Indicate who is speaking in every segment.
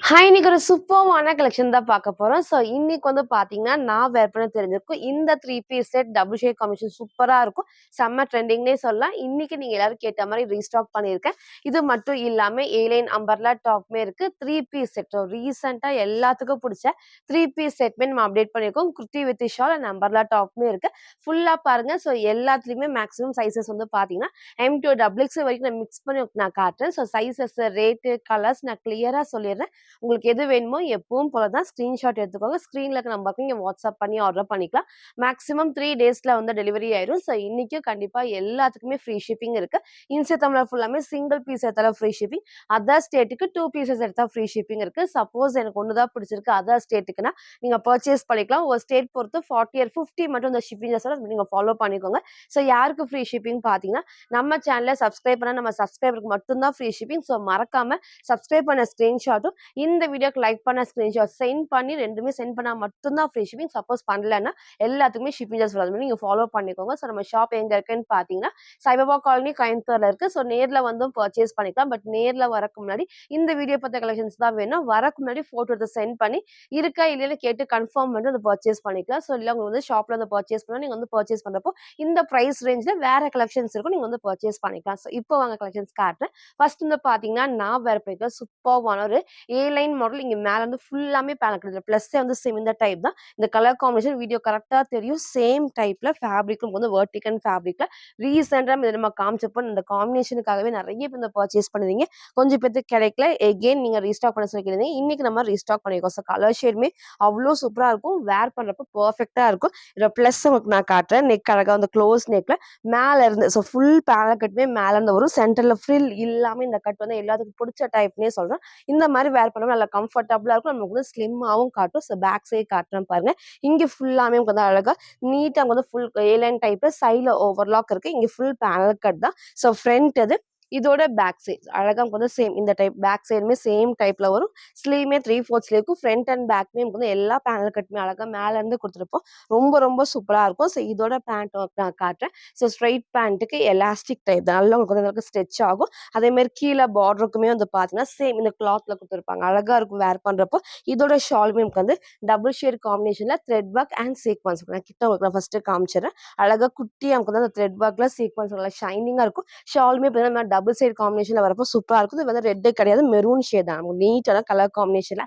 Speaker 1: Hi! இன்னைக்கு ஒரு சூப்பர்வான collection தான் பார்க்க போறோம். ஸோ இன்னைக்கு வந்து பார்த்தீங்கன்னா, நான் வேர் பண்ண தெரிஞ்சிருக்கும். இந்த 3 piece set double shade combination சூப்பரா இருக்கும். செம்ம ட்ரெண்டிங்னே சொல்லலாம். இன்னைக்கு நீங்க எல்லாரும் கேட்ட மாரி ரீஸ்டாக் பண்ணியிருக்கேன். இது மட்டும் இல்லாம ஏலைன் அம்பர்லா டாப்புமே இருக்கு. 3 பீஸ் செட். ஸோ ரீசென்ட்டா எல்லாத்துக்கும் புடிச்ச 3 பீஸ் செட்மே நம்ம அப்டேட் பண்ணியிருக்கோம். Kurti with shawl and umbrella டாப்புமே இருக்கு. ஃபுல்லா பாருங்க. ஸோ எல்லாத்துலயுமே மேக்ஸிமம் சைஸஸ் வந்து பார்த்தீங்கன்னா, எம் டூ டபுள் எக்ஸ் வரைக்கும் நான் மிக்ஸ் பண்ணி நான் காட்டுறேன். ஸோ சைஸஸ், ரேட்டு, கலர்ஸ் நான் கிளியரா சொல்லிடுறேன். உங்களுக்கு எது வேணுமோ எப்பவும் போல தான் ஸ்க்ரீன்ஷாட் எடுத்துக்கோங்க. ஸ்க்ரீன்ல இருக்க நம்பருக்கு நீங்க வாட்ஸ்அப் பண்ணி ஆர்டர் பண்ணிக்கலாம். மேக்ஸிமம் 3 டேஸ்ல வந்து டெலிவரி ஆயிரும். ஸோ இன்னைக்கும் கண்டிப்பா எல்லாத்துக்குமே ஃப்ரீ ஷிப்பிங் இருக்கு. இன்ஸ்டா தமிழர் ஃபுல்லாமே சிங்கிள் பீஸ் எடுத்தாலும் ஃப்ரீ ஷிப்பிங். அதர் ஸ்டேட்டுக்கு 2 பீசஸ் எடுத்தா ஃப்ரீ ஷிப்பிங் இருக்கு. சப்போஸ் எனக்கு ஒண்ணு தான் பிடிச்சிருக்கு அதர் ஸ்டேட்டுக்குன்னா நீங்க பர்ச்சேஸ் பண்ணிக்கலாம். ஒரு ஸ்டேட் பொறுத்து 40 ஆர் 50 மட்டும் இந்த ஷிப்பிங் சார்ஜ் நீங்க ஃபாலோ பண்ணிக்கோங்க. ஸோ யாருக்கு ஃப்ரீ ஷிப்பிங் பார்த்தீங்கன்னா, நம்ம சேனல சப்ஸ்கிரைப் பண்ணா நம்ம சப்ஸ்கிரைபருக்கு மட்டும் தான் ஃப்ரீ ஷிப்பிங். ஸோ மறக்காம சப்ஸ்கிரைப் பண்ண ஸ்க்ரீன்ஷாட்டும் இந்த வீடியோக்கு லைக் பண்ண ஸ்கிரீன்ஷாட் சென்ட் பண்ணி 2மே சென்ட் பண்ணா மட்டும் தான் ஃப்ரீ ஷிப்பிங். சப்போஸ் பண்ணலன்னா எல்லாத்துக்குமே ஷிப்பிங் சார்ஜ் வராது. நீங்க ஃபாலோ பண்ணிக்கோங்க. ஸோ நம்ம ஷாப் எங்க இருக்குன்னு பார்த்தீங்கன்னா, சாய்பாபா காலனி கோயம்புத்தூர்ல இருக்கு. ஸோ நேர்ல வந்தும் பர்ச்சேஸ் பண்ணிக்கலாம். பட் நேர்ல வரக்கு முன்னாடி இந்த வீடியோ பத்த கலெக்ஷன்ஸ் தான் வேணும். வரக்கு முன்னாடி ஃபோட்டோ எடுத்து சென்ட் பண்ணி இருக்கா இல்லையான்னு கேட்டு கன்ஃபார்ம் பண்ணிட்டு அதை பர்ச்சேஸ் பண்ணிக்கலாம். ஸோ இல்ல உங்களுக்கு வந்து ஷாப்ல வந்து பர்ச்சேஸ் பண்ணா நீங்க வந்து பர்ச்சேஸ் பண்றப்போ இந்த பிரைஸ் ரேஞ்ச்ல வேற கலெக்ஷன்ஸ் இருக்கும். நீங்க வந்து பர்ச்சேஸ் பண்ணிக்கலாம். ஸோ இப்போ வாங்க கலெக்ஷன்ஸ் காட்டுறேன். ஃபர்ஸ்ட் வந்து பார்த்தீங்கன்னா, நான் வேற போய்க்க சூப்பர்வான ஒரு ஏ லைன் மாடல் இங்க மேல வந்து ஃபுல்லாமே பேனல் கிடையாது. பிளஸ்ஸே வந்து சேம் இந்த டைப் தான். இந்த கலர் காம்பினேஷன் வீடியோ கரெக்ட்டா தெரியும். சேம் டைப்ல ஃபேப்ரிக்கும் வந்து வெர்டிகல் ஃபேப்ரிக்ல ரீசென்ட்டா இத நம்ம காமிச்சப்போ இந்த காம்பினேஷனுக்காகவே நெறைய பேர் இந்த பர்ச்சேஸ் பண்ணுவீங்க. கொஞ்சம் பேத்துக்கு கிடைக்கல. எகைன் நீங்க ரீஸ்டாக் பண்ண சொல்லிருந்தீங்க. இன்னைக்கு நம்ம ரீஸ்டாக் பண்ணியிருக்கோம். ஸோ கலர் ஷேடுமே அவ்ளோ சூப்பரா இருக்கும். வேர் பண்றப்போ பெர்ஃபெக்ட்டா இருக்கும். இதுல பிளஸ் உங்களுக்கு நான் காட்டுறேன். நெக் அழகா வந்து க்ளோஸ் நெக்ல மேல இருந்து ஸோ ஃபுல் பேனல் கட்டுமே மேல இருந்து வரும். சென்டர்ல ஃப்ரில் இல்லாம இந்த கட் வந்து எல்லாத்துக்கும் புடிச்ச டைப்னே சொல்றேன். இந்த மாதிரி வேர் பண்ணா நல்லா கம்ஃபர்டபுளா இருக்கும். நமக்கு வந்து ஸ்லிம்மாவும் காட்டும். ஸோ பேக் சைடு காட்டுறேன் பாருங்க. இங்க ஃபுல்லாமே உங்களுக்கு வந்து அழகா நீட்டா வந்து ஃபுல் ஏலைன் டைப்ல சைடுல ஓவர்லாக் இருக்கு. இங்க ஃபுல் பேனல் கட் தான். ஸோ ஃப்ரண்ட் இது இதோட பேக் சைட் அழகா நமக்கு வந்து சேம் இந்த டைப் பேக் சைடுமே சேம் டைப்ல வரும். ஸ்லீவ்மே 3/4 ஸ்லீவ் இருக்கும். ஃப்ரண்ட் அண்ட் பேக்மே நமக்கு வந்து எல்லா பேனல் கட்டுமே அழகா மேல இருந்து கொடுத்துருப்போம். ரொம்ப ரொம்ப சூப்பரா இருக்கும். ஸோ இதோட பேண்ட் ஒர்க் நான் காட்டுறேன். ஸோ ஸ்ட்ரைட் பேண்ட்டுக்கு எலாஸ்டிக் டைப் தான். நல்லா உங்களுக்கு வந்து ஸ்ட்ரெச் ஆகும். அதே மாதிரி கீழே பார்டருக்குமே வந்து பார்த்தீங்கன்னா சேம் இந்த கிளாத்ல கொடுத்துருப்பாங்க. அழகா இருக்கும் வேர் பண்றப்போ. இதோட ஷாலுமே நமக்கு வந்து டபுள் ஷேட் காம்பினேஷன்ல த்ரெட் ஒர்க் அண்ட் சீக்வன்ஸ். நான் கிட்ட உங்களுக்கு நான் ஃபர்ஸ்ட் காமிச்சிடுறேன். அழகா குட்டியா நமக்கு வந்து அந்த த்ரெட் ஒர்க்ல சீக்வன்ஸ் நல்லா ஷைனிங்கா இருக்கும். ஷாலுமே பார்த்தீங்கன்னா டபுள் சைட் காம்பினேஷன்ல வரப்போ சூப்பரா இருக்கும். இது வந்து ரெட்டே கிடையாது மெரூன் ஷேட் தான். நமக்கு நீட்டான கலர் காம்பினேஷன்ல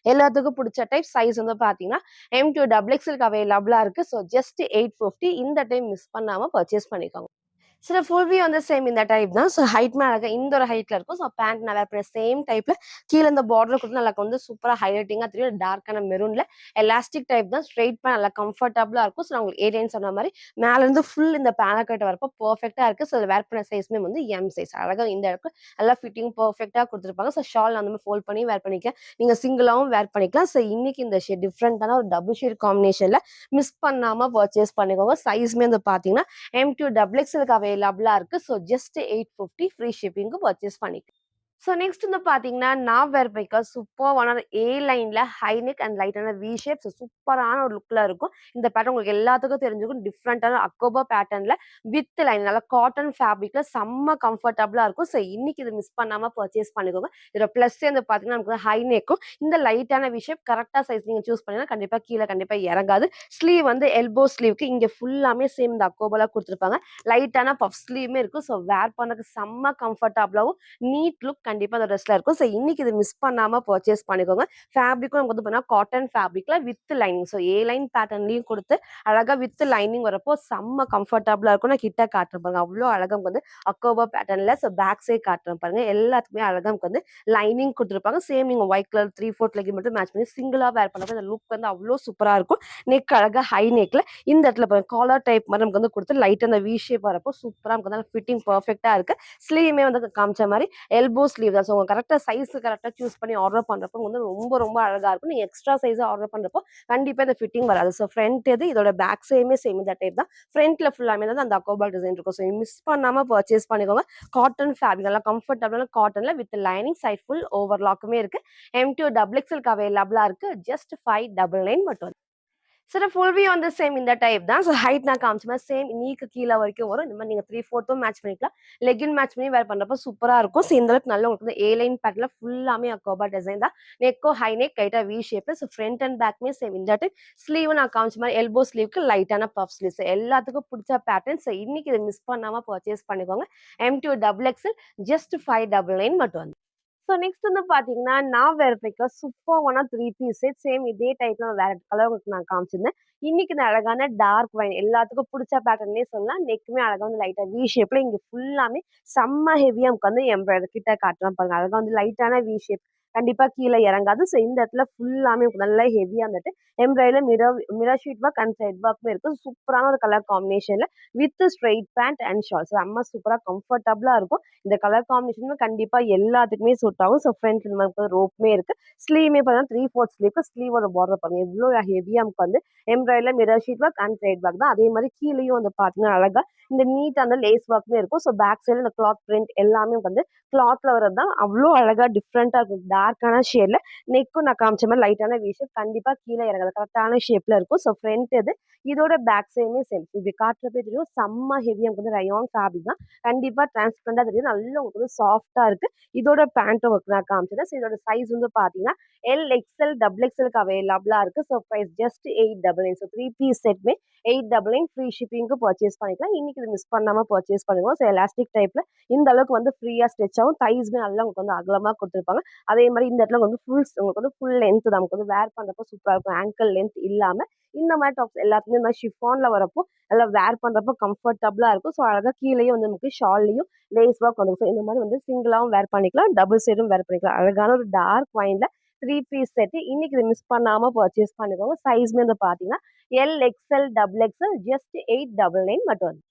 Speaker 1: எல்லாத்துக்கும் பிடிச்ச டைப் சைஸ் வந்து பாத்தீங்கன்னா எம் டூ டபுள் எக்ஸ்எல்க்கு அவைலபிளா இருக்கு. ஸோ ஜஸ்ட் 850 இந்த டைம் மிஸ் பண்ணாம பர்ச்சேஸ் பண்ணிக்கோங்க. சில ஃபுல் வியூ வந்து சேம் இந்த டைப் தான். ஸோ ஹைட்மே அழகா இந்த ஒரு ஹைட்ல இருக்கும். ஸோ பேண்ட் நல்லா இருக்கிற சேம் டைப்ல கீழே இந்த பார்டர் கொடுத்து நல்லா வந்து சூப்பரா ஹைலைட்டிங்கா தெரியும். டார்க்கான மெரூன்ல எலாஸ்டிக் டைப் தான். ஸ்ட்ரெயிட் பேண்ட் நல்லா கம்ஃபர்டபுளா இருக்கும். ஸோ நான் உங்களுக்கு ஏரியான்னு சொன்ன மாதிரி மேல இருந்து ஃபுல் இந்த பேனல் கட் வரப்போ பெர்ஃபெக்டா இருக்கு. ஸோ வேர் பண்ண சைஸ்மே வந்து எம் சைஸ் அழகா இந்த இடத்துல நல்லா ஃபிட்டிங் பெர்ஃபெக்டா கொடுத்துருப்பாங்க. ஸோ ஷால் அந்த மாதிரி ஃபோல்ட் பண்ணி வேர் பண்ணிக்க நீங்க சிங்கிளாவும் வேர் பண்ணிக்கலாம். ஸோ இன்னைக்கு இந்த ஷேட் டிஃப்ரெண்டான ஒரு டபுள் ஷேட் காம்பினேஷன்ல மிஸ் பண்ணாம பர்ச்சேஸ் பண்ணிக்கோங்க. சைஸ்மே வந்து பாத்தீங்கன்னா எம் டூ டபுள் எக்ஸ்எல்க்கு அவைலபிளா இருக்கு. ஸோ ஜஸ்ட் 850 ஃப்ரீ ஷிப்பிங்க்கு பர்ச்சேஸ் பண்ணிக்கலாம். ஸோ நெக்ஸ்ட் வந்து பார்த்தீங்கன்னா, நான் வேர் பைக்கா சூப்பர்வான ஏ லைன்ல ஹை நெக் அண்ட் லைட்டான வி ஷேப். ஸோ சூப்பரான ஒரு லுக்ல இருக்கும். இந்த பேட்டர்ன் உங்களுக்கு எல்லாத்துக்கும் தெரிஞ்சிருக்கும். டிஃப்ரெண்டான அக்கோபா பேட்டர்ன்ல வித் லைன் நல்லா காட்டன் ஃபேப்ரிக்ல செம்ம கம்ஃபர்டபுளா இருக்கும். ஸோ இன்னைக்கு இது மிஸ் பண்ணாம பர்ச்சேஸ் பண்ணிக்கோங்க. இதோட பிளஸ் வந்து பார்த்தீங்கன்னா, நமக்கு ஹை நெக்கும் இந்த லைட்டான வி ஷேப் கரெக்டா சைஸ் நீங்க சூஸ் பண்ணீங்கன்னா கண்டிப்பா கீழே கண்டிப்பா இறங்காது. ஸ்லீவ் வந்து எல்போ ஸ்லீவ்க்கு இங்க ஃபுல்லாமே சேம் இந்த அக்கோபாலா கொடுத்துருப்பாங்க. லைட்டான பஃப் ஸ்லீவ்மே இருக்கும். ஸோ வேர் பண்ணக்கு செம்ம கம்ஃபர்டபுளாவும் நீட் லுக் கண்டிப்பா அந்த ட்ரெஸ்ல இருக்கும். ஸோ இன்னைக்கு இது மிஸ் பண்ணாம பர்ச்சேஸ் பண்ணிக்கோங்க. ஃபேப்ரிக்கும் நமக்கு வந்து பார்த்தீங்கன்னா காட்டன் ஃபேப்ரிக்ல with lining. So A line பேட்டர்ன்லயும் கொடுத்து அழகா வித் லைனிங் வரப்போ செம்ம கம்ஃபர்டபுளா இருக்கும். நான் கிட்ட காட்டுறேன் பாருங்க. அவ்வளோ அழகா நமக்கு வந்து அக்கோபா பேட்டர்ன்ல ஸோ பேக் சைட் காட்டுறேன் பாருங்க. எல்லாத்துக்குமே அழகா நமக்கு வந்து லைனிங் கொடுத்துருப்பாங்க. சேம் நீங்க ஒயிட் கலர் 3/4 லெகின் மட்டும் மேட்ச் பண்ணி சிங்கிளா வேர் பண்ணப்போ அந்த லுக் வந்து அவ்வளோ சூப்பரா இருக்கும். நெக் அழகா ஹை நெக்ல இந்த இடத்துல பாருங்க காலர் டைப் மாதிரி நமக்கு வந்து கொடுத்து லைட் அந்த வி ஷேப் வரப்போ சூப்பரா நமக்கு வந்து ஃபிட்டிங் பெர்ஃபெக்ட்டா இருக்கு. ஸ்லீவ்மே வந்து காமிச்ச மாதிரி எல்போ ஸ்லீவ் தான். ஸோ உங்க கரெக்டா சைஸ் கரெக்டா சூஸ் பண்ணி ஆர்டர் பண்றப்போ வந்து ரொம்ப ரொம்ப அழகா இருக்கும். நீங்க எக்ஸ்ட்ரா சைஸ் ஆர்டர் பண்றப்போ கண்டிப்பா இந்த ஃபிட்டிங் வராது. ஸோ ஃப்ரண்ட் இது இதோட பேக் சைடுமே சேம் இந்த டைப் தான். ஃப்ரண்ட்ல ஃபுல்லாமே தான் அந்த அக்கோபால் டிசைன் இருக்கும். ஸோ மிஸ் பண்ணாம பர்ச்சேஸ் பண்ணிக்கோங்க. காட்டன் ஃபேப்ரிக் நல்லா கம்ஃபர்டபுளான காட்டன்ல வித் லைனிங் சைட் ஃபுல் ஓவர்லாக்குமே இருக்கு. எம் டூ டபுள் எக்ஸ்எல்க்கு அவைலபிளா இருக்கு. ஜஸ்ட் 599 மட்டும். சார் ஃபுல் வியூ வந்து சேம் இந்த டைப் தான். ஸோ ஹைட் நான் காமிச்ச மாரி சேம் நீக்கு கீழ வரைக்கும் வரும். இந்த மாரி நீங்க 3/4 மேட்ச் பண்ணிக்கலாம். லெக்கின் மேட்ச் பண்ணி வேர் பண்றப்போ சூப்பரா இருக்கும். ஸோ இந்த அளவுக்கு நல்லா உங்களுக்கு வந்து ஏ லைன் பேட்டர்ன்ல ஃபுல்லாமே அக்கோபா டிசைன் தான். நெக்கும் ஹை நெக் லைட்டா வி ஷேப்ல. ஸோ ஃப்ரண்ட் அண்ட் பேக்குமே சேம் இந்த டைப். ஸ்லீவ் நான் காமிச்ச மாரி எல்போ ஸ்லீவ்க்கு லைட்டான பஃப் ஸ்லீவ்ஸ். எல்லாத்துக்கும் புடிச்ச பேட்டர்ன். ஸோ இன்னைக்கு இத மிஸ் பண்ணாம பர்ச்சேஸ் பண்ணிக்கோங்க. M2 டபுள் எக்ஸ்எல் ஜஸ்ட் 599 மட்டும் வந்து. ஸோ நெக்ஸ்ட் வந்து பார்த்தீங்கன்னா, நான் வேர் பண்ணிக்க சூப்பர்வான 3 பீஸ் செட். சேம் இதே டைப்ல வேற கலர் உங்களுக்கு நான் காமிச்சிருந்தேன். இன்னைக்கு இந்த அழகான டார்க் வைன் எல்லாத்துக்கும் புடிச்ச பேட்டர்ன்னே சொல்லலாம். நெக்குமே அழகா வந்து லைட்டா வி ஷேப்ல இங்க ஃபுல்லாமே செம்ம ஹெவியா உட்காந்து எம்ப்ராய்டரி கிட்ட காட்டுறேன் பாருங்க. அழகா வந்து லைட்டான வி ஷேப். கண்டிப்பா கீழ இறங்காது. ஸோ இந்த இடத்துல ஃபுல்லாமே நல்லா ஹெவியா வந்துட்டு எம்ப்ராய்டரில mirror sheet work and thread ஒர்க்குமே இருக்கு. சூப்பரான ஒரு கலர் காம்பினேஷன்ல with straight pant and shawl. செம்ம சூப்பரா கம்ஃபர்டபுளா இருக்கும். இந்த கலர் காம்பினேஷன் கண்டிப்பா எல்லாத்துக்குமே சூட் ஆகும். ஸோ ஃப்ரண்ட்ல இந்த மாதிரி ரோப்புமே இருக்கு. ஸ்லீவுமே பார்த்தீங்கன்னா 3/4 ஸ்லீவ்க்கு ஸ்லீவோட பார்டர் பாருங்க. எவ்வளோ ஹெவியா நமக்கு வந்து எம்ப்ராய்டரில mirror sheet work and thread work தான். அதே மாதிரி கீழேயும் வந்து பார்த்தீங்கன்னா அழகா இந்த நீட் அந்த லேஸ் ஒர்க்குமே இருக்கும். ஸோ பேக் சைடு இந்த கிளாத் பிரிண்ட் எல்லாமே வந்து கிளாத்ல வரது தான். அவ்வளோ அழகா டிஃப்ரெண்டா இருக்கும். டார்க்கான ஷேட்ல நெக்கும் நான் காமிச்ச மாதிரி லைட்டான வி ஷேப். கண்டிப்பா கீழே இறங்காது. கரெக்டான ஷேப்ல இருக்கும். ஸோ ஃப்ரண்ட் இது இதோட பேக் சைடுமே சேம். இப்படி காட்டுறப்பே தெரியும் செம்ம ஹெவியா வந்து ரயான் ஃபேப்ரிக் தான். கண்டிப்பா டிரான்ஸ்பரண்டா தெரியுது. நல்லா உங்களுக்கு வந்து சாஃப்ட்டா இருக்கு. இதோட பேண்ட் ஒர்க் நான் காமிச்சேன். ஸோ இதோட சைஸ் வந்து பார்த்தீங்கன்னா, எல், எக்ஸ்எல், டபுள் எக்ஸ்எல்க்கு அவைலபிளா இருக்கு. So price just 899. So 3 piece செட்மே 899 ஃப்ரீ ஷிப்பிங்க்கு பர்ச்சேஸ் பண்ணிக்கலாம். இன்னைக்கு இது மிஸ் பண்ணாம பர்ச்சேஸ் பண்ணுங்க. ஸோ எலாஸ்டிக் டைப்ல இந்த அளவுக்கு வந்து ஃப்ரீயா ஸ்ட்ரெச் ஆகும். தைஸ்மே நல்லா உங்களுக்கு வந்து அகலமா குடுத்துருப்பாங்க. அதே மாரி இந்த இடத்துல வந்து உங்களுக்கு வந்து ஃபுல் லென்த் தான். நமக்கு வந்து வேர் பண்றப்போ சூப்பரா இருக்கும். ஆங்கிள் லென்த் இல்லாம இந்த மாரி டாப்ஸ் எல்லாத்துக்குமே இந்த மாரி ஷிஃபான்ல வரப்போ நல்லா வேர் பண்றப்போ கம்ஃபர்டபுளா இருக்கும். ஸோ அழகா கீழயும் வந்து நமக்கு ஷால்லயும் லேஸ் ஒர்க் வந்துரும். ஸோ இந்த மாரி வந்து சிங்கிளாவும் வேர் பண்ணிக்கலாம். டபுள் சைடும் வேர் பண்ணிக்கலாம். அழகான ஒரு டார்க் ஒயின்ல 3 பீஸ் செட். இன்னைக்கு இத மிஸ் பண்ணாம பர்ச்சேஸ் பண்ணிக்கோங்க. சைஸ்மே வந்து பார்த்தீங்கன்னா, L, XL, double XL just 899 மட்டும் வந்து.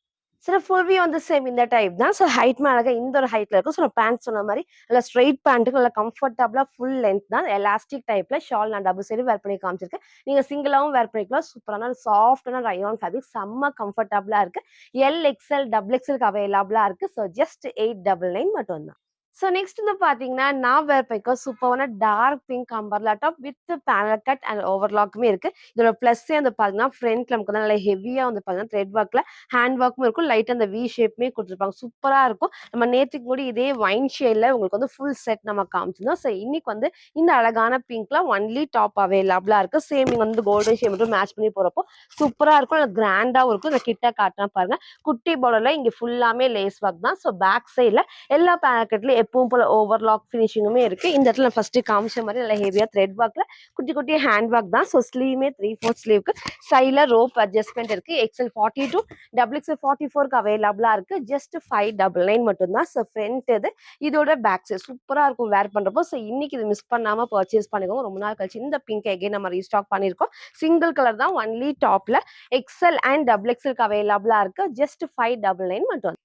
Speaker 1: சில ஃபுல் வியூ வந்து சேம் இந்த டைப் தான். ஸோ ஹைட்மே அழகா இந்த ஒரு ஹைட்ல இருக்கும். ஸோ நான் பேண்ட் சொன்ன மாரி நல்லா ஸ்ட்ரெயிட் பேண்ட்டுக்கு நல்லா கம்ஃபர்டபுளா ஃபுல் லென்த் தான். எலாஸ்டிக் டைப்ல ஷால் நான் டபுள் சைடு வேர் பண்ணி காமிச்சிருக்கேன். நீங்க சிங்கிளாவும் வேர் பண்ணிக்கலாம். சூப்பரான சாஃப்ட்டான ரயான் ஃபேப்ரிக் செம்ம கம்ஃபர்டபுளா இருக்கு. எல், எக்ஸ்எல், டபுள் எக்ஸ்எல்க்கு அவைலபிளா இருக்கு. ஸோ ஜஸ்ட் 899 மட்டும் தான். ஸோ நெக்ஸ்ட் வந்து பார்த்தீங்கன்னா, நான் வேர் பண்ணிக்க சூப்பரான dark pink umbrella top with panel cut and ஓவர்லாக்குமே இருக்கு. இதோட ப்ளஸ்ஸே வந்து பார்த்தீங்கன்னா, ஃப்ரண்ட்ல நமக்கு வந்து நல்லா ஹெவியா வந்து பார்த்தீங்கன்னா, த்ரெட் ஒர்க்ல ஹேண்ட் ஒர்க்கும் இருக்கும். லைட்டா அந்த வி ஷேப்புமே குடுத்துருப்பாங்க. சூப்பரா இருக்கும். நம்ம நேத்துக்கு கூட இதே ஒயின் ஷேட்ல உங்களுக்கு வந்து ஃபுல் செட் நம்ம காமிச்சிருந்தோம். ஸோ இன்னைக்கு வந்து இந்த அழகான பிங்க்ல ஒன்லி டாப் அவைலபிளா இருக்கு. சேம் நீங்க வந்து கோல்டன் ஷேட் மட்டும் மேட்ச் பண்ணி போறப்போ சூப்பரா இருக்கும். நல்லா கிராண்டாவும் இருக்கும். நான் கிட்ட காட்டுறேன் பாருங்க. குட்டி பார்டர்ல இங்க ஃபுல்லாமே லேஸ் ஒர்க் தான். ஸோ பேக் சைட்ல எல்லா பாக்கெட்லயும் எப்பவும் போல ஓவர்லாக் ஃபினிஷிங்குமே இருக்கு. இந்த இடத்துல நான் ஃபர்ஸ்ட் காமிச்ச மாதிரி நல்லா ஹெவியா த்ரெட் ஒர்க்ல குட்டி குட்டி ஹேண்ட் ஒர்க் தான். ஸோ ஸ்லீவ்மே 3/4 ஸ்லீவ்க்கு சைட்ல ரோப் அட்ஜஸ்ட்மெண்ட் இருக்கு. எக்ஸ்எல் 42 டபுள் எக்ஸ்எல் 44க்கு அவைலபிளா இருக்கு. ஜஸ்ட் 599 மட்டும் தான். ஸோ ஃப்ரண்ட் இது இதோட பேக் சைட் சூப்பரா இருக்கும் வேர் பண்றப்போ. ஸோ இன்னைக்கு இது மிஸ் பண்ணாம பர்ச்சேஸ் பண்ணிக்கோங்க. ரொம்ப நாள் கழிச்சு இந்த பிங்க் எகைன் நம்ம ரீஸ்டாக் பண்ணிருக்கோம். சிங்கிள் கலர் தான் ஒன்லி டாப்ல எக்ஸ்எல் அண்ட் டபுள் எக்ஸ்எல்க்கு அவைலபிளா இருக்கு. ஜஸ்ட் 599 மட்டும்.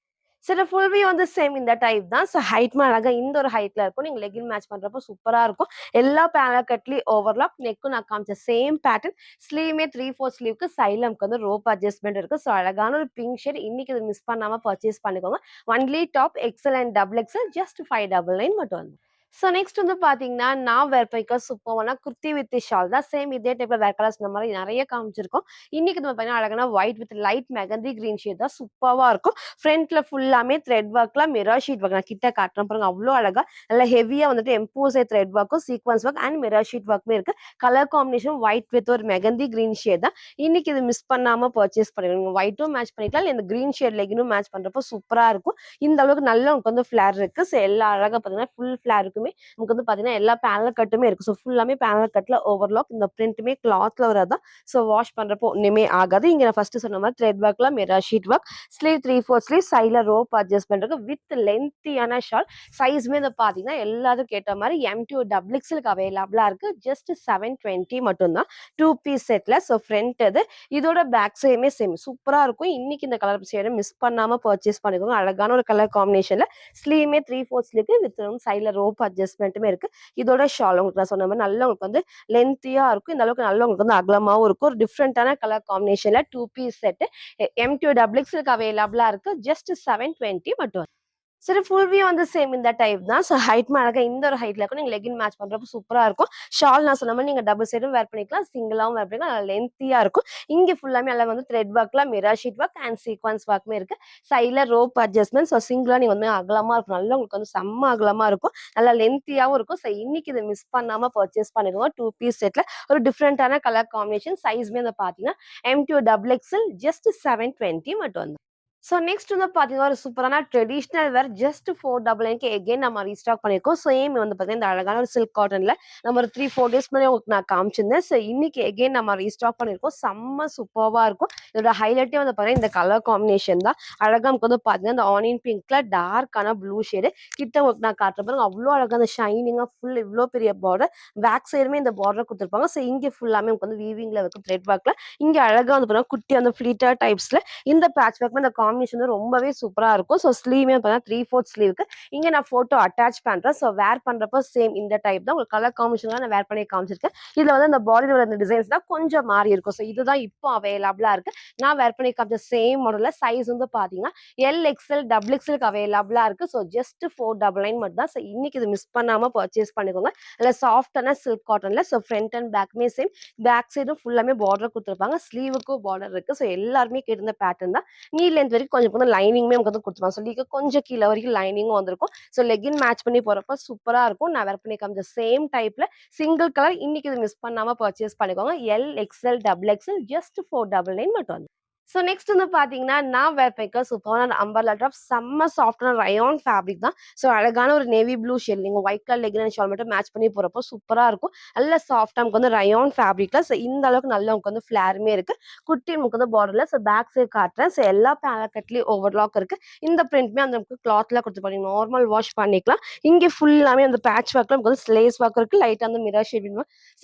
Speaker 1: சில ஃபுல் வியூ வந்து சேம் இந்த டைப் தான். ஸோ ஹைட்மே அழகா இந்த ஒரு ஹைட்ல இருக்கும். நீங்க லெகின் மேட்ச் பண்றப்போ சூப்பரா இருக்கும். எல்லா பேனல் கட்லயும் ஓவர்லாக் நெக்கும் நான் காமிச்ச சேம் பேட்டர்ன். ஸ்லீவ்மே 3/4 ஸ்லீவ்க்கு சைட்ல நமக்கு வந்து ரோப் அட்ஜஸ்ட்மெண்ட் இருக்கு. ஸோ அழகான ஒரு பிங்க் ஷேட். இன்னைக்கு இதை மிஸ் பண்ணாம பர்ச்சேஸ் பண்ணிக்கோங்க. Only top XL and double XL just 599 மட்டும் வந்து. ஸோ நெக்ஸ்ட் வந்து பார்த்தீங்கன்னா, நான் வேர் பண்ணிக்க சூப்பர்வான குர்த்தி வித் ஷால் தான். சேம் இதே டைப்ல வேர் கலர்ஸ் இந்த மாரி நெறைய காமிச்சிருக்கோம். இன்னைக்கு நம்ம பார்த்தீங்கன்னா, அழகான white with light mehndi green shade தான் சூப்பர்வா இருக்கும். ஃப்ரண்ட்ல ஃபுல்லாமே த்ரெட் ஒர்க்ல மிரர் ஷீட் ஒர்க். நான் கிட்ட காட்டுறேன் பாருங்க. அவ்ளோ அழகா நல்லா ஹெவியா வந்துட்டு எம்போசை த்ரெட் ஒர்க்கும், sequins work and mirror sheet ஒர்க்குமே இருக்கு. கலர் காம்பினேஷன் ஒயிட் வித் ஒரு மெகந்தி கிரீன் ஷேட் தான். இன்னைக்கு இது மிஸ் பண்ணாம பர்ச்சேஸ் பண்ணிடுங்க. ஒயிட்டும் மேட்ச் பண்ணிக்கலாம். இல்ல இந்த கிரீன் ஷேட் லெகினும் மேட்ச் பண்றப்போ சூப்பரா இருக்கும். இந்த அளவுக்கு நல்லா உங்களுக்கு வந்து ஃபிளேர் இருக்கு. ஸோ எல்லா அழகா பார்த்தீங்கன்னா, ஃபுல் ஃபிளேர் இருக்குமே நமக்கு வந்து பார்த்தீங்கன்னா, எல்லா பேனல் கட்டுமே இருக்கு. ஸோ ஃபுல்லாமே பேனல் கட்ல ஓவர்லாக். இந்த பிரிண்ட்டுமே கிளாத்ல வரது தான். ஸோ வாஷ் பண்றப்போ ஒண்ணுமே ஆகாது. இங்க நான் ஃபர்ஸ்ட் சொன்ன மாதிரி த்ரெட் ஒர்க்ல mirror sheet work. Sleeve 3/4 sleeve சைட்ல ரோப் அட்ஜஸ்ட்மெண்ட் இருக்கு. வித் லென்த்தியான ஷால். சைஸ்மே வந்து பார்த்தீங்கன்னா, எல்லாத்துக்கும் ஏத்த மாரி M2 டபுள் எக்ஸ்எல்க்கு அவைலபிளா இருக்கு. ஜஸ்ட் 720 மட்டும் தான். 2 பீஸ் செட்ல. ஸோ ஃப்ரண்ட் இது இதோட பேக் சைடுமே சேம் சூப்பரா இருக்கும். இன்னைக்கு இந்த கலர் ஷேட மிஸ் பண்ணாம பர்ச்சேஸ் பண்ணிக்கோங்க. அழகான ஒரு கலர் காம்பினேஷன்ல ஸ்லீவ்மே 3/4 ஸ்லீவ்க்கு வித் சைட்ல ரோப் அட்ஜஸ்ட்மெண்ட்டுமே இருக்கு. இதோட ஷால் உங்களுக்கு நான் சொன்ன மாதிரி நல்லா உங்களுக்கு வந்து லென்த்தியா இருக்கும். இந்த அளவுக்கு நல்லா உங்களுக்கு வந்து அகலமாவும் இருக்கும். ஒரு டிஃப்ரெண்டான கலர் காம்பினேஷன்ல 2 பீஸ் செட் M2 டபுள் எக்ஸ்எல்க்கு அவைலபிளா இருக்கு. ஜஸ்ட் 720 மட்டும். சரி, ஃபுல் வியூ வந்து சேம் இந்த டைப் தான். ஸோ ஹைட் அழகா இந்த ஒரு ஹைட்ல இருக்கும். நீங்க லெகின் மேட்ச் பண்றப்போ சூப்பரா இருக்கும். ஷால் நான் சொன்ன மாரி நீங்க டபுள் சைடும் வேர் பண்ணிக்கலாம். சிங்கிளாவும் வேர் பண்ணிக்கலாம். நல்லா லென்த்தியா இருக்கும். இங்க ஃபுல்லாமே நல்லா வந்து த்ரெட் ஒர்க்ல mirror sheet work and sequins ஒர்க்குமே இருக்கு. சைட்ல ரோப் அட்ஜஸ்ட்மெண்ட். ஸோ சிங்கிளா நீங்க வந்து அகலமா இருக்கும். நல்லா உங்களுக்கு வந்து செம்ம அகலமா இருக்கும். நல்லா லென்த்தியாவும் இருக்கும். ஸோ இன்னைக்கு இத மிஸ் பண்ணாம பர்ச்சேஸ் பண்ணிக்கோங்க. 2 பீஸ் செட்ல ஒரு டிஃபரண்டான கலர் காம்பினேஷன். சைஸ்மே வந்து பார்த்தீங்கன்னா, M2 டபுள் எக்ஸ்எல் ஜஸ்ட் 720 மட்டும் தான். ஸோ நெக்ஸ்ட் வந்து பார்த்தீங்கன்னா, ஒரு சூப்பரான ட்ரெடிஷனல் வேர் ஜஸ்ட் 499க்கு எகைன் நம்ம ரீஸ்டாக் பண்ணியிருக்கோம். சேம் வந்து பார்த்தீங்கன்னா, இந்த அழகான ஒரு சில்க் காட்டன்ல நம்ம ஒரு 3, 4 டேஸ் முன்னாடி உங்களுக்கு நான் காமிச்சிருந்தேன். ஸோ இன்னைக்கு எகைன் நம்ம ரீஸ்டாக் பண்ணியிருக்கோம். செம்ம சூப்பர்வா இருக்கும். இதோட ஹைலைட்டே வந்து பார்த்தீங்கன்னா, இந்த கலர் காம்பினேஷன் தான். அழகா நமக்கு வந்து பார்த்தீங்கன்னா, இந்த ஆனியன் பிங்க்ல டார்க்கான ப்ளூ ஷேடு கிட்ட உங்களுக்கு நான் காட்டுறேன் பாருங்க. அவ்ளோ அழகா அந்த ஷைனிங்கா ஃபுல் இவ்ளோ பெரிய பார்டர். பேக் சைடுமே இந்த பார்டர் குடுத்துருப்பாங்க. ஸோ இங்க ஃபுல்லாமே உங்களுக்கு வந்து வீவிங்ல இருக்கும் த்ரெட் ஒர்க்ல. இங்க அழகா வந்து பார்த்தீங்கன்னா, குட்டி அந்த ஃப்ளீட்டர் டைப்ஸ்ல இந்த பேட்ச் ஒர்க் இந்த காம்பினேஷன் வந்து ரொம்பவே சூப்பரா இருக்கும். ஸோ ஸ்லீவ்மே பார்த்தீங்கன்னா 3/4 ஸ்லீவ்க்கு இங்க நான் ஃபோட்டோ அட்டாச் பண்றேன். ஸோ வேர் பண்றப்போ சேம் இந்த டைப் தான். உங்களுக்கு கலர் காம்பினேஷன்லாம் நான் வேர் பண்ணி காமிச்சிருக்கேன். இதுல வந்து அந்த பாடியில உள்ள இந்த டிசைன்ஸ் தான் கொஞ்சம் மாறி இருக்கும். ஸோ இதுதான் இப்போ அவைலபிளா இருக்கு. நான் வேர் பண்ணி காமிச்ச சேம் மாடல்ல சைஸ் வந்து பார்த்தீங்கன்னா எல்எக்ஸ்எல் டபுள் எக்ஸ்எல்க்கு அவைலபிளா இருக்கு. ஸோ ஜஸ்ட் 499 மட்டும் தான். ஸோ இன்னைக்கு இது மிஸ் பண்ணாம பர்ச்சேஸ் பண்ணிக்கோங்க. இல்ல சாஃப்டான சில்க் காட்டன்ல. ஸோ ஃப்ரண்ட் அண்ட் பேக்குமே சேம். பேக் சைடும் ஃபுல்லாமே பார்டர் குடுத்துருப்பாங்க. ஸ்லீவுக்கும் பார்டர் இருக்கு. ஸோ எல்லாருமே கேட்டிருந்த பேட்டர்ன் தான். நீ லென்த் வரைக்கும் கொஞ்சம் கொஞ்சம் லைனிங்குமே நமக்கு வந்து குடுத்துருவாங்க. ஸோ நீங்க கொஞ்சம் கீழ வரைக்கும் லைனிங்கும் வந்திருக்கும். ஸோ லெகின் மேட்ச் பண்ணி போறப்ப சூப்பரா இருக்கும். நான் வேர் பண்ணி காமிச்ச சேம் டைப்ல சிங்கிள் கலர் இன்னைக்கு இது மிஸ் பண்ணாம பர்ச்சேஸ் பண்ணிக்கோங்க. L, XL, double XL just 499 மட்டும் வந்து. ஸோ நெக்ஸ்ட் வந்து பார்த்தீங்கன்னா, நான் வேர் பண்ணிக்க சூப்பரான அம்பர்லா டாப் செம்ம சாஃப்டான ரயான் ஃபேப்ரிக் தான். ஸோ அழகான ஒரு நேவி ப்ளூ ஷேட் நீங்க white colour leggings and shawl மட்டும் மேட்ச் பண்ணி போறப்போ சூப்பரா இருக்கும். நல்ல சாஃப்ட்டா நமக்கு வந்து ரயான் ஃபேப்ரிக்ல ஸோ இந்த அளவுக்கு நல்லா நமக்கு வந்து ஃபிளாருமே இருக்கு. குட்டி நமக்கு வந்து பார்டர்ல ஸோ பேக் சைடு காட்டுறேன். ஸோ எல்லா பேக்கெட்லயும் ஓவர்லாக் இருக்கு. இந்த பிரிண்ட்மே அந்த நமக்கு கிளாத்ல கொடுத்துருப்பாங்க. நார்மல் வாஷ் பண்ணிக்கலாம். இங்க ஃபுல்லாமே அந்த பேட்ச் ஒர்க்ல நமக்கு வந்து ஸ்லேஸ் ஒர்க் இருக்கு. லைட்டா அந்த மிரர் ஷேட்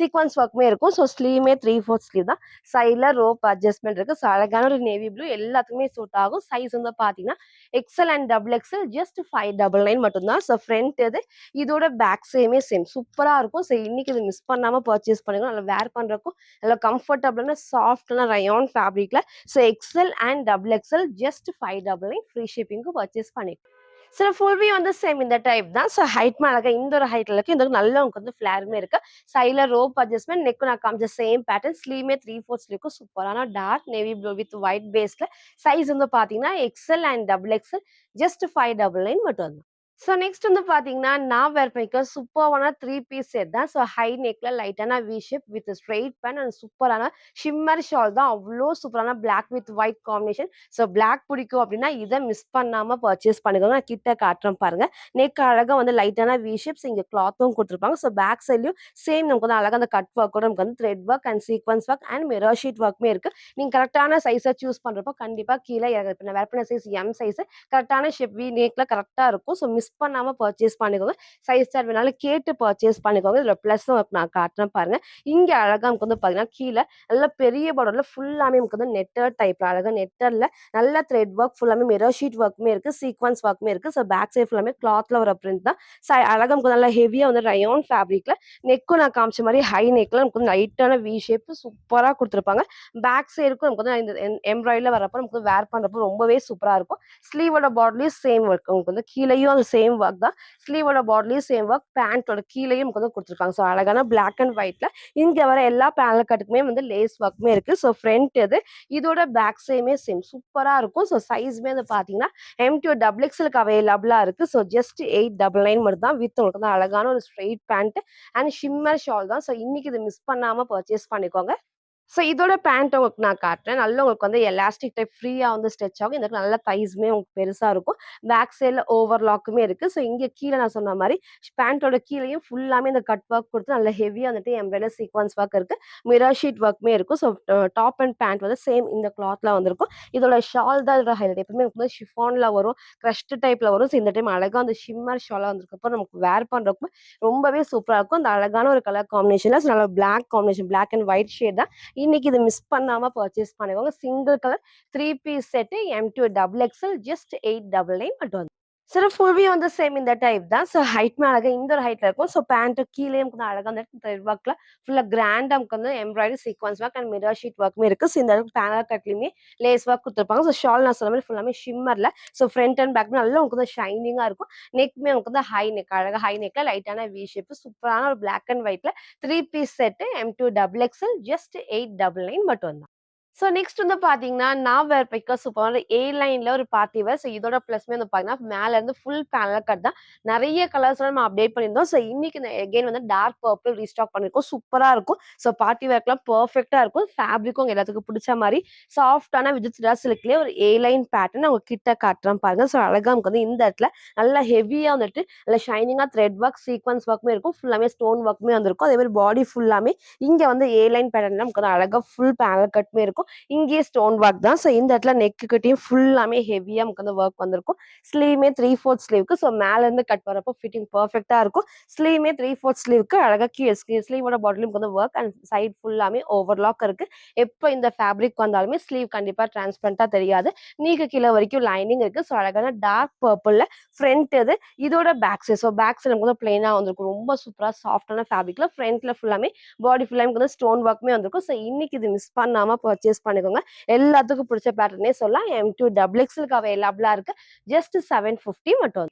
Speaker 1: சீக்வன்ஸ் ஒர்க்குமே இருக்கும். ஸோ ஸ்லீவ்மே 3/4 ஸ்லீவ் தான். சைட்ல ரோப் அட்ஜஸ்ட்மெண்ட் இருக்கு. ஸோ அழகான ஒரு நேவி ப்ளூ எல்லாத்துக்குமே சூட் ஆகும். சைஸ் வந்து பார்த்தீங்கன்னா, XL and double XL just 599 மட்டும் தான். ஸோ ஃப்ரண்ட் இது இதோட பேக் சைடுமே சேம் சூப்பரா இருக்கும். ஸோ இன்னைக்கு இது மிஸ் பண்ணாம பர்ச்சேஸ் பண்ணுங்க. நல்லா வேர் பண்றதுக்கும் நல்லா கம்ஃபர்டபுளான சாஃப்டான ரயான் ஃபேப்ரிக்ல so XL and double XL just 599 free ஷிப்பிங்க்கு பர்ச்சேஸ் பண்ணிக்கலாம். சில ஃபுல் வியூ வந்து சேம் இந்த டைப் தான். ஸோ ஹைட் அழகா இந்த ஒரு ஹைட்ல இருக்கு. இந்த நல்லா உங்களுக்கு வந்து ஃபிளாருமே இருக்கு. சைட்ல ரோப் அட்ஜஸ்ட்மெண்ட் நெக்கும் நான் காமிச்ச சேம் பேட்டர்ன். ஸ்லீவ்மே 3/4 ஸ்லீவ்க்கு சூப்பரான dark navy blue with white பேஸ்ல சைஸ் வந்து பார்த்தீங்கன்னா, XL and double XL just 599 மட்டும் தான். ஸோ நெக்ஸ்ட் வந்து பார்த்தீங்கன்னா, நான் வேர் பண்ணிக்க சூப்பர்வான 3 பீஸ் செட் தான். ஸோ ஹை நெக்ல லைட்டான V shape with straight pant and சூப்பரான ஷிம்மர் ஷால் தான். அவ்ளோ சூப்பரான black with white combination. So black பிடிக்கும் அப்படின்னா, இத மிஸ் பண்ணாம பர்ச்சேஸ் பண்ணிக்கோங்க. நான் கிட்ட காட்டுறேன் பாருங்க. நெக் அழகா வந்து லைட்டான வி ஷேப்ஸ் இங்க கிளாத்தும் குடுத்துருப்பாங்க. ஸோ பேக் சைட்லயும் சேம் நமக்கு வந்து அழகா அந்த கட் ஒர்க்கோட நமக்கு வந்து thread work and sequins work and mirror sheet ஒர்க்குமே இருக்கு. நீங்க கரெக்ட்டான சைஸ சூஸ் பண்றப்போ கண்டிப்பா கீழ இப்ப நான் வேர் பண்ண சைஸ் எம் சைஸ் கரெக்ட்டான ஷேப் வி நெக்ல கரெக்ட்டா இருக்கும். ஸோ மிஸ் பண்ணாம பர்ச்சேஸ் பண்ணிக்கோங்க. சைஸ் சார்ட் வேணாலும் கேட்டு பர்ச்சேஸ் பண்ணிக்கோங்க. இதுல பிளஸும் நான் காட்டுறேன் பாருங்க. இங்க அழகா நமக்கு வந்து பார்த்தீங்கன்னா, கீழ நல்ல பெரிய பார்டர்ல ஃபுல்லாமே நமக்கு வந்து நெட்டட் டைப்ல அழகா நெட்டட்ல நல்ல த்ரெட் ஒர்க் ஃபுல்லாமே மிரர் ஷீட் ஒர்க்குமே இருக்கு. சீக்வன்ஸ் ஒர்க்குமே இருக்கு. ஸோ பேக் சைடு ஃபுல்லாமே கிளாத்ல வர பிரிண்ட் தான். அழகா நமக்கு நல்லா ஹெவியா வந்து ரயான் ஃபேப்ரிக்ல நெக்கும் நான் காமிச்ச மாரி ஹை நெக்ல நமக்கு வந்து லைட்டான வி ஷேப் சூப்பரா குடுத்துருப்பாங்க. பேக் சைடுக்கும் நமக்கு வந்து இந்த எம்ப்ராய்டரில வரப்போ நமக்கு வேர் பண்றப்போ ரொம்பவே சூப்பரா இருக்கும். ஸ்லீவோட பார்டர்லயும் சேம் ஒர்க் உங்களுக்கு வந்து கீழயும் அந்த சேம் ஒர்க் தான். ஸ்லீவோட பார்டர்லயும் சேம் ஒர்க். பேண்டோட கீழயும் நமக்கு வந்து குடுத்துருக்காங்க. ஸோ அழகான பிளாக் அண்ட் ஒயிட்ல இங்க வர எல்லா பேனல் கட்டுக்குமே வந்து லேஸ் ஒர்க்குமே இருக்கு. ஸோ ஃப்ரண்ட் இது இதோட பேக் சைடுமே சேம் சூப்பரா இருக்கும். ஸோ சைஸ்மே வந்து பார்த்தீங்கன்னா, M2 டபுள் எக்ஸ்எல்க்கு அவைலபிளா இருக்கு. ஸோ ஜஸ்ட் 899 மட்டும் தான். வித் உங்களுக்கு வந்து அழகான ஒரு straight pant and shimmer shawl தான். ஸோ இன்னைக்கு இது மிஸ் பண்ணாம பர்ச்சேஸ் பண்ணிக்கோங்க. ஸோ இதோட பேண்ட் உங்களுக்கு நான் காட்டுறேன். நல்லா உங்களுக்கு வந்து எலாஸ்டிக் டைப் ஃப்ரீயா வந்து ஸ்ட்ரெச் ஆகும். இந்த நல்ல தைஸ்மே உங்களுக்கு பெருசா இருக்கும். பேக் சைட்ல ஓவர்லாக்குமே இருக்கு. ஸோ இங்க கீழ நான் சொன்ன மாரி பேண்டோட கீழயும் ஃபுல்லாமே இந்த கட் ஒர்க் குடுத்து நல்ல ஹெவியா வந்துட்டு எம்ப்ராய்டரி சீக்வன்ஸ் ஒர்க் இருக்கு. மிரர் ஷீட் ஒர்க்குமே இருக்கும். ஸோ டாப் அண்ட் பேண்ட் வந்து சேம் இந்த கிளாத்ல வந்திருக்கும். இதோட ஷால் தான் இதோட ஹைலைட். எப்பவுமே வந்து ஷிஃபான்ல வரும். கிரஷ்ட் டைப்ல வரும். ஸோ இந்த டைம் அழகா அந்த ஷிம்மர் ஷாலா வந்திருக்கப்போ நமக்கு வேர் பண்றப்போ ரொம்பவே சூப்பரா இருக்கும். அந்த அழகான ஒரு கலர் காம்பினேஷன்ல நல்ல black combination black and white shade தான். இன்னைக்கு இது மிஸ் பண்ணாம பர்ச்சேஸ் பண்ணிக்கோங்க. Single colour 3 piece set M2 double XL just 899 மட்டும். சரி, ஃபுல் வியூ வந்து சேம் இந்த டைப் தான். ஸோ ஹைட்மே அழகா இந்த ஒரு ஹைட்ல இருக்கும். ஸோ பேண்ட் கீழயே நமக்கு வந்து அழகா அந்த த்ரெட் ஒர்க்ல ஃபுல்லா கிராண்டா நமக்கு வந்து embroidery sequins work and mirror sheet ஒர்க்குமே இருக்கு. ஸோ இந்த அளவுக்கு பேனல் கட்லயுமே லேஸ் ஒர்க் குடுத்துருப்பாங்க. ஸோ ஷால் நான் சொன்ன மாரி ஃபுல்லாமே ஷிம்மர்ல. ஸோ ஃப்ரண்ட் அண்ட் பேக் நல்லா உங்களுக்கு வந்து ஷைனிங்கா இருக்கும். நெக்குமே நமக்கு வந்து ஹை நெக் அழகா ஹை நெக்ல லைட்டான வி ஷேப் சூப்பரான ஒரு பிளாக் அண்ட் ஒயிட்ல 3 piece set M2 double XL just 899 மட்டும் தான். ஸோ நெக்ஸ்ட் வந்து பார்த்தீங்கன்னா, நான் வேர் பிக்கர் சூப்பரான ஏ லைன்ல ஒரு பார்ட்டி வேர். ஸோ இதோட ப்ளஸ்மே வந்து பார்த்தீங்கன்னா, மேல இருந்து ஃபுல் பேனல் கட் தான். நெறைய கலர்ஸ்ல நம்ம அப்டேட் பண்ணியிருந்தோம். ஸோ இன்னைக்கு எகைன் வந்து டார்க் பர்பிள் ரீஸ்டாக் பண்ணியிருக்கோம். சூப்பரா இருக்கும். ஸோ பார்ட்டி வேர்க்குலாம் பெர்ஃபெக்ட்டா இருக்கும். ஃபேப்ரிக்கும் உங்க எல்லாத்துக்கும் புடிச்ச மாரி சாஃப்ட்டான விஜித்ரா சில்க்லயே ஒரு ஏ லைன் பேட்டர்ன் அவங்க கிட்ட காட்டுறேன் பாருங்க. ஸோ அழகா நமக்கு வந்து இந்த இடத்துல நல்லா ஹெவியா வந்துட்டு நல்லா ஷைனிங்கா த்ரெட் ஒர்க், சீக்வென்ஸ் ஒர்க்குமே இருக்கும். ஃபுல்லாமே ஸ்டோன் ஒர்க்குமே வந்திருக்கும். அதே மாரி பாடி ஃபுல்லாமே இங்க வந்து ஏ லைன் பேட்டர்ன்ல நமக்கு வந்து அழகா ஃபுல் பேனல் கட்டுமே இருக்கும். இங்கேயே ஸ்டோன் ஒர்க் தான். ஸோ இந்த இடத்துல நெக்கு கிட்டயும் ஃபுல்லாமே ஹெவியா நமக்கு வந்து ஒர்க் வந்திருக்கும். ஸ்லீவுமே 3/4 ஸ்லீவ்க்கு. ஸோ மேல இருந்து கட் வரப்போ ஃபிட்டிங் பெர்ஃபெக்ட்டா இருக்கும். ஸ்லீவுமே 3/4 ஸ்லீவ்க்கு அழகா கீழ ஸ்லீவோட பாட்டலும் வந்து ஒர்க் அண்ட் சைட் ஃபுல்லாமே ஓவர்லாக் இருக்கு. எப்ப இந்த ஃபேப்ரிக் வந்தாலுமே ஸ்லீவ் கண்டிப்பா டிரான்ஸ்பரண்டா தெரியாது. நீக்கு கீழ வரைக்கும் லைனிங் இருக்கு. ஸோ அழகான டார்க் பர்பிள்ல ஃப்ரண்ட் இது. இதோட back side. So back side நமக்கு வந்து பிளெயினா வந்திருக்கும். ரொம்ப சூப்பரா சாஃப்ட்டான ஃபேப்ரிக்ல ஃப்ரண்ட்ல ஃபுல்லாமே பாடி ஃபுல்லாமே வந்து ஸ்டோன் ஒர்க்குமே வந்திருக்கும். ஸோ இன்னைக்கு இது மிஸ் பண்ணாம பர்ச்சேஸ் பண்ணிக்கோங்க. எல்லாத்துக்கும் பிடிச்ச பேட்டர்னே சொல்லலாம். M2 டபுள் எக்ஸ்எல்க்கு அவைலபிளா இருக்கு. ஜஸ்ட் 750 மட்டும்.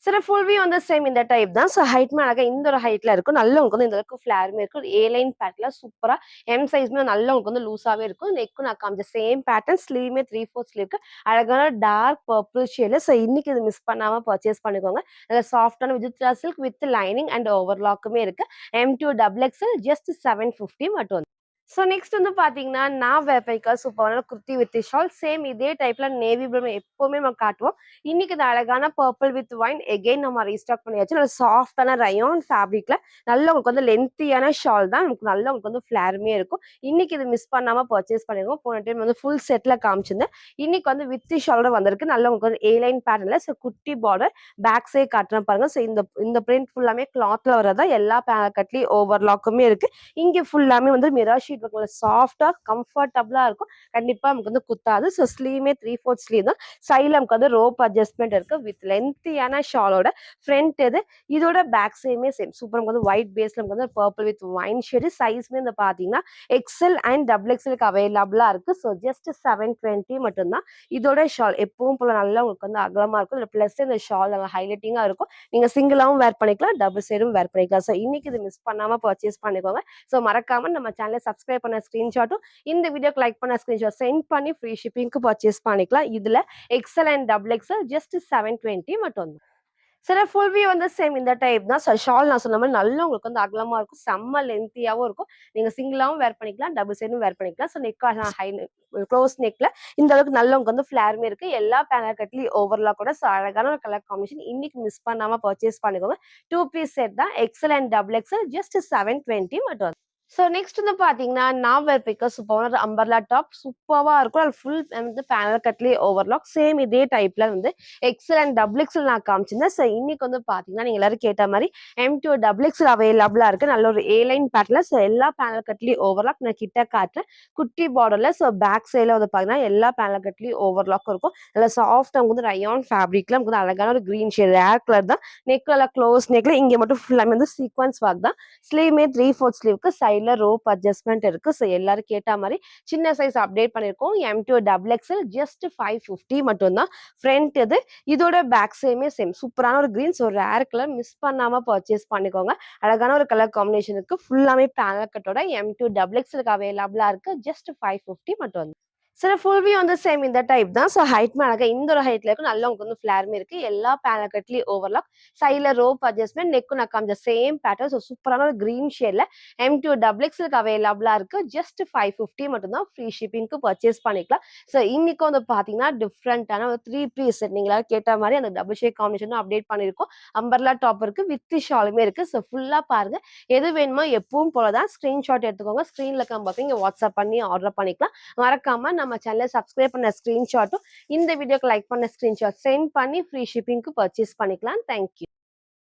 Speaker 1: சரி, ஃபுல் வியூ வந்து சேம் இந்த டைப் தான். ஸோ ஹைட்மே அழகா இந்த ஒரு ஹைட்ல இருக்கும். நல்ல உங்களுக்கு வந்து இந்த அளவுக்கு ஃபிளாருமே இருக்கும். ஏ லைன் பேட்ல சூப்பரா எம் சைஸ்மே நல்ல உங்களுக்கு வந்து லூஸாவே இருக்கும். நெக்கும் நான் காமிச்ச சேம் பேட்டர்ன் ஸ்லீவ்மே 3/4 ஸ்லீவ்க்கு அழகான டார்க் பர்பிள் ஷேட்ல. ஸோ இன்னைக்கு இது மிஸ் பண்ணாம பர்ச்சேஸ் பண்ணிக்கோங்க. நல்ல சாஃப்ட்டான Vichitra silk with lining and ஓவர்லாக்குமே இருக்கு. M2 டபுள் எக்ஸ்எல் ஜஸ்ட் 750 மட்டும். ஸோ நெக்ஸ்ட் வந்து பார்த்தீங்கன்னா, நான் வேர் பண்ணிக்க சூப்பரான குர்த்தி வித் ஷால். சேம் இதே டைப்ல நேவி ப்ளூ எப்பவுமே நம்ம காட்டுவோம். இன்னைக்கு இந்த அழகான பர்பிள் வித் ஒயின் எகைன் நம்ம ரீஸ்டாக் பண்ணியாச்சு. நல்ல சாஃப்ட்டான ரயான் ஃபேப்ரிக்ல நல்ல உங்களுக்கு வந்து லென்த்தியான ஷால் தான். நமக்கு நல்ல உங்களுக்கு வந்து ஃபிளாருமே இருக்கும். இன்னைக்கு இது மிஸ் பண்ணாம பர்ச்சேஸ் பண்ணிருக்கோம். போன டைம் வந்து ஃபுல் செட்ல காமிச்சிருந்தேன். இன்னைக்கு வந்து வித் ஷாலோட வந்திருக்கு. நல்ல உங்களுக்கு வந்து ஏ லைன் பேட்டர்ன்ல ஸோ குட்டி பார்டர் பேக் சைட் காட்டுறேன் பாருங்க. ஸோ இந்த பிரிண்ட் ஃபுல்லாமே கிளாத்ல வரதா எல்லா பேனல் கட்லயும் ஓவர்லாக்குமே இருக்கு. இங்க ஃபுல்லாமே வந்து மிரர் ஷீட் ஒர்க்ல சாஃப்ட்டா கம்ஃபர்டபுளா இருக்கும். கண்டிப்பா நமக்கு வந்து குத்தாது. ஸோ ஸ்லீவ்மே 3/4 ஸ்லீவ் தான். சைட்ல நமக்கு வந்து ரோப் அட்ஜஸ்ட்மெண்ட் இருக்கு வித் லென்த்தியான ஷாலோட ஃப்ரண்ட் இது. இதோட பேக் சைடுமே சேம் சூப்பர் நமக்கு வந்து ஒயிட் பேஸ்ல நமக்கு வந்து பர்பிள் வித் ஒயின் ஷேடு. சைஸ்மே இந்த பாத்தீங்கன்னா எக்ஸ்எல் அண்ட் டபுள் எக்ஸ்எல்க்கு அவைலபிளா இருக்கு. ஸோ ஜஸ்ட் 720 மட்டும்தான். இதோட ஷால் எப்பவும் போல நல்லா உங்களுக்கு வந்து அகலமா இருக்கும். இதுல பிளஸ் இந்த ஷால் ஹைலைட்டிங்கா இருக்கும். நீங்க சிங்கிளாவும் வேர் பண்ணிக்கலாம், டபுள் சைடும் வேர் பண்ணிக்கலாம். ஸோ இன்னைக்கு இது மிஸ் பண்ணாம பர்ச்சேஸ் பண்ணிக்கோங்க. ஸோ மறக்காம நம்ம சேனலை சப்ஸ்கிரைப் பண்ண ஸ்கிரீன்ஷாட்டும் இந்த வீடியோக்கு லைக் பண்ண ஸ்கிரீன்ஷாட் சென்ட் பண்ணி ஃப்ரீ ஷிப்பிங்க்கு பர்ச்சேஸ் பண்ணிக்கலாம். இதுல XL and double XL just 720 மட்டும் தான். சில ஃபுல் வியூ வந்து சேம் இந்த டைப் தான். ஷால் நான் சொன்ன மாதிரி நல்லா உங்களுக்கு வந்து அகலமா இருக்கும். செம்ம லென்த்தியாவும் இருக்கும். நீங்க சிங்கிளாவும் வேர் பண்ணிக்கலாம், டபுள் சைடும் வேர் பண்ணிக்கலாம். ஸோ நெக் ஹை க்ளோஸ் நெக்ல இந்த அளவுக்கு நல்ல உங்களுக்கு வந்து ஃபிளாருமே இருக்கு. எல்லா பேனல் கட்லயும் ஓவர்லாக் கூட ஸோ அழகான ஒரு கலர் காம்பினேஷன். இன்னைக்கு மிஸ் பண்ணாம பர்ச்சேஸ் பண்ணிக்கோங்க. 2 பீஸ் செட் தான். XL and double XL just 720 மட்டும். ஸோ நெக்ஸ்ட் வந்து பார்த்தீங்கன்னா, நான் வேர் பிக்க சூப்பரான அம்பர்லா டாப் சூப்பர்வா இருக்கும். அது ஃபுல் வந்து பேனல் கட்லயே ஓவர்லாக். சேம் இதே டைப்ல வந்து எக்ஸ்எல் அண்ட் டபுள் எக்ஸ்எல் நான் காமிச்சிருந்தேன். ஸோ இன்னைக்கு வந்து பார்த்தீங்கன்னா, நீங்க எல்லாரும் கேட்ட மாரி M2 டபுள் எக்ஸ்எல் அவைலபிளா இருக்கு. நல்ல ஒரு ஏ லைன் பேட்டர்ல. ஸோ எல்லா பேனல் கட்லயும் ஓவர்லாக். நான் கிட்ட காட்டுறேன். குட்டி பார்டர்ல. ஸோ பேக் சைட்ல வந்து பார்த்தீங்கன்னா, எல்லா பேனல் கட்லயும் ஓவர்லாக் இருக்கும். நல்லா சாஃப்ட் நமக்கு வந்து ரயான் ஃபேப்ரிக்ல நமக்கு வந்து அழகான ஒரு கிரீன் ஷேட் ரேர் கலர் தான். நெக் நல்லா க்ளோஸ் நெக்ல இங்க மட்டும் ஃபுல்லாமே வந்து சீக்வன்ஸ் ஒர்க் தான். ஸ்லீவ்மே 3/4 ஸ்லீவ்க்கு சைட்ல ரோப் அட்ஜஸ்ட்மெண்ட் இருக்கு. ஸோ எல்லாரும் கேட்ட மாதிரி சின்ன சைஸ் அப்டேட் பண்ணிருக்கோம். M2 டபுள் எக்ஸ்எல் ஜஸ்ட் 550 மட்டும் தான். ஃப்ரண்ட் இது. இதோட பேக் சைடுமே சேம் சூப்பரான ஒரு green. So rare colour miss பண்ணாம பர்ச்சேஸ் பண்ணிக்கோங்க. அழகான ஒரு கலர் காம்பினேஷன் இருக்கு. ஃபுல்லாமே பேனல் கட்டோட M2 டபுள் எக்ஸ்எல்க்கு அவைலபிளா இருக்கு. ஜஸ்ட் 550 மட்டும். சில ஃபுல் வியூ வந்து சேம் இந்த டைப் தான். ஸோ ஹைட்மே அழகா இந்த ஒரு ஹைட்ல இருக்கும். நல்லா உங்களுக்கு வந்து ஃபிளாருமே இருக்கு. எல்லா பேனல் கட்லயும் ஓவர்லாக். சைட்ல ரோப் அட்ஜஸ்ட்மெண்ட் நெக்கும் நான் காமிச்ச சேம் பேட்டர்ன். ஸோ சூப்பரான ஒரு கிரீன் ஷேட்ல M2 டபுள் எக்ஸ்எல்க்கு அவைலபிளா இருக்கு. ஜஸ்ட் 550 மட்டும் தான். ஃப்ரீ ஷிப்பிங்க்கு பர்ச்சேஸ் பண்ணிக்கலாம். ஸோ இன்னைக்கு வந்து பாத்தீங்கன்னா டிஃப்ரெண்டான ஒரு 3 பீஸ் செட் நீங்களா கேட்ட மாதிரி அந்த டபுள் ஷேட் காம்பினேஷன் அப்டேட் பண்ணிருக்கோம். அம்பர்லா டாப் இருக்கு வித் ஷாலுமே இருக்கு. ஸோ ஃபுல்லா பாருங்க. எது வேணுமோ எப்பவும் போலதான் ஸ்கிரீன்ஷாட் எடுத்துக்கோங்க. ஸ்கிரீன்ல பார்த்து இங்க வாட்ஸ்அப் பண்ணி ஆர்டர் பண்ணிக்கலாம். மறக்காம நம்ம சேனலை சப்ஸ்கிரைப் பண்ண ஸ்கிரீன்ஷாட்டும் இந்த வீடியோக்கு லைக் பண்ண ஸ்கிரீன்ஷாட் சென்ட் பண்ணி ஃப்ரீ ஷிப்பிங்க்கு பர்ச்சேஸ் பண்ணிக்கலாம். தேங்க்யூ.